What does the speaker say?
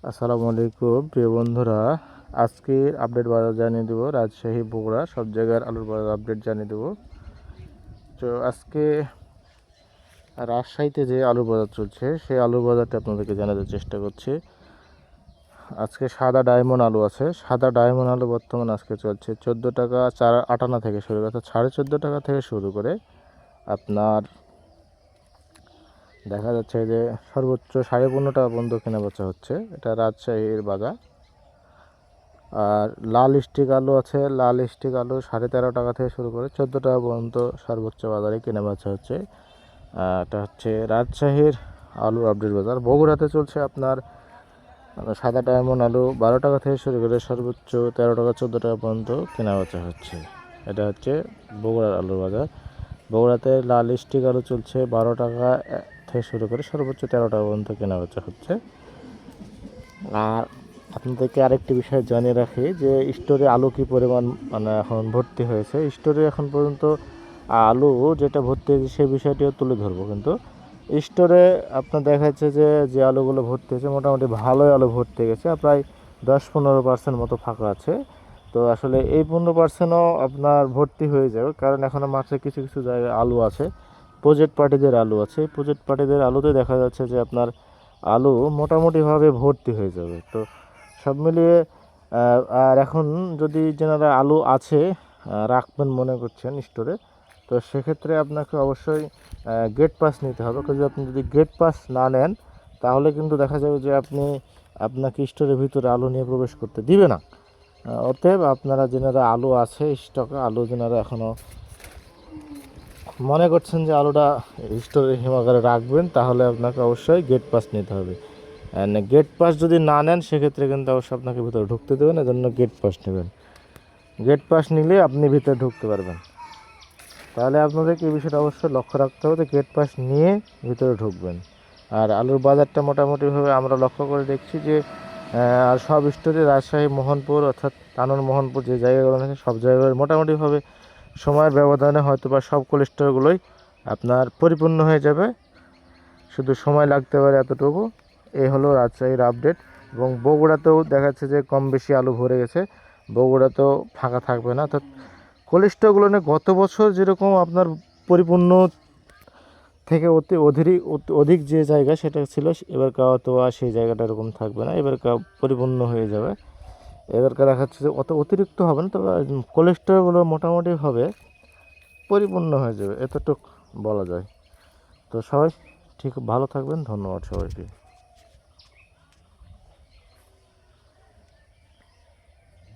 আসসালামু আলাইকুম প্রিয় বন্ধুরা, আজকের আপডেট বাজার জানিয়ে দেবো। রাজশাহী, বগুড়া সব জায়গার আলুর বাজার আপডেট জানিয়ে দেবো। তো আজকে রাজশাহীতে যে আলুর বাজার চলছে সেই আলুর বাজারটা আপনাদেরকে জানানোর চেষ্টা করছি। আজকে সাদা ডায়মন্ড আলু আছে। সাদা ডায়মন্ড আলু বর্তমানে আজকে চলছে 14 টাকা 4.58 থেকে শুরু করে 14.5 টাকা থেকে শুরু করে আপনার দেখা যাচ্ছে যে সর্বোচ্চ 15.5 টাকা পর্যন্ত কেনা বেচা হচ্ছে। এটা রাজশাহীর বাজার। আর লাল স্টিক আলু আছে। লাল স্টিক আলু 13.5 টাকা থেকে শুরু করে 14 টাকা পর্যন্ত সর্বোচ্চ বাজারে কেনা বেচা হচ্ছে। এটা হচ্ছে রাজশাহীর আলু আপডেট বাজার। বগুড়াতে চলছে আপনার সাদা ডায়মন্ড আলু 12 টাকা থেকে শুরু করে সর্বোচ্চ 13 টাকা 14 টাকা পর্যন্ত কেনা বেচা হচ্ছে। এটা হচ্ছে বগুড়ার আলুর বাজার। বগুড়াতে লাল স্টিক আলু চলছে 12 টাকা থেকে শুরু করে সর্বোচ্চ 13 টাকা পর্যন্ত কেনা বেচা হচ্ছে। আর আপনাদেরকে আরেকটি বিষয় জানিয়ে রাখি যে স্টোরে আলু কী পরিমাণ এখন ভর্তি হয়েছে। স্টোরে এখন পর্যন্ত আলু যেটা ভর্তি হয়েছে সেই বিষয়টিও তুলে ধরবো। কিন্তু স্টোরে আপনার দেখা যাচ্ছে যে আলুগুলো ভর্তি হয়েছে মোটামুটি ভালোই আলু ভর্তি গেছে, প্রায় 10-15% মতো ফাঁকা আছে। তো আসলে এই 15%ও আপনার ভর্তি হয়ে যাবে, কারণ এখনও মাঠে কিছু কিছু জায়গায় আলু আছে, প্রজেক্ট পার্টিদের আলু আছে। প্রজেক্ট পার্টিদের আলুতে দেখা যাচ্ছে যে আপনার আলু মোটামুটিভাবে ভর্তি হয়ে যাবে। তো সব মিলিয়ে আর এখন যদি যেনারা আলু আছে রাখবেন মনে করছেন স্টোরে, তো সেক্ষেত্রে আপনাকে অবশ্যই গেট পাস নিতে হবে। যদি আপনি গেট পাস না নেন তাহলে কিন্তু দেখা যাবে যে আপনাকে স্টোরের ভিতরে আলু নিয়ে প্রবেশ করতে দিবে না। অতএব আপনারা যেনারা আলু আছে স্টকে, আলু যেনারা এখনও মনে করছেন যে আলুটা স্টোরে হিমাগারে রাখবেন, তাহলে আপনাকে অবশ্যই গেট পাস নিতে হবে। গেট পাস যদি না নেন সেক্ষেত্রে কিন্তু অবশ্যই আপনাকে ভিতরে ঢুকতে দেবেন, এজন্য গেট পাস নেবেন। গেট পাস নিলে আপনি ভিতরে ঢুকতে পারবেন। তাহলে আপনাদেরকে এই বিষয়টা অবশ্যই লক্ষ্য রাখতে হবে যে গেট পাস নিয়ে ভিতরে ঢুকবেন। আর আলুর বাজারটা মোটামুটিভাবে আমরা লক্ষ্য করে দেখছি যে আর সব স্টোরে রাজশাহী, মোহনপুর অর্থাৎ তানোর মোহনপুর যে জায়গাগুলো আছে সব জায়গায় মোটামুটিভাবে সময়ের ব্যবধানে হয়তো বা সব কোল্ড স্টোরগুলোই আপনার পরিপূর্ণ হয়ে যাবে, শুধু সময় লাগতে পারে এতটুকু। এই হলো রাজশাহীর আপডেট। এবং বগুড়াতেও দেখা যাচ্ছে যে কম বেশি আলু ভরে গেছে, বগুড়াতেও ফাঁকা থাকবে না। অর্থাৎ কোল্ড স্টোরগুলো নিয়ে গত বছর যেরকম আপনার পরিপূর্ণ থেকে অধিক যে জায়গা সেটা ছিল, এবারকার তো আর সেই জায়গাটা এরকম থাকবে না, এবারকার পরিপূর্ণ হয়ে যাবে। এবারকার দেখা যাচ্ছে যে অত অতিরিক্ত হবে না, তবে কোল্ড স্টোরগুলো মোটামুটিভাবে পরিপূর্ণ হয়ে যাবে, এতটুকু বলা যায়। তো সবাই ঠিক ভালো থাকবেন, ধন্যবাদ সবাইকে।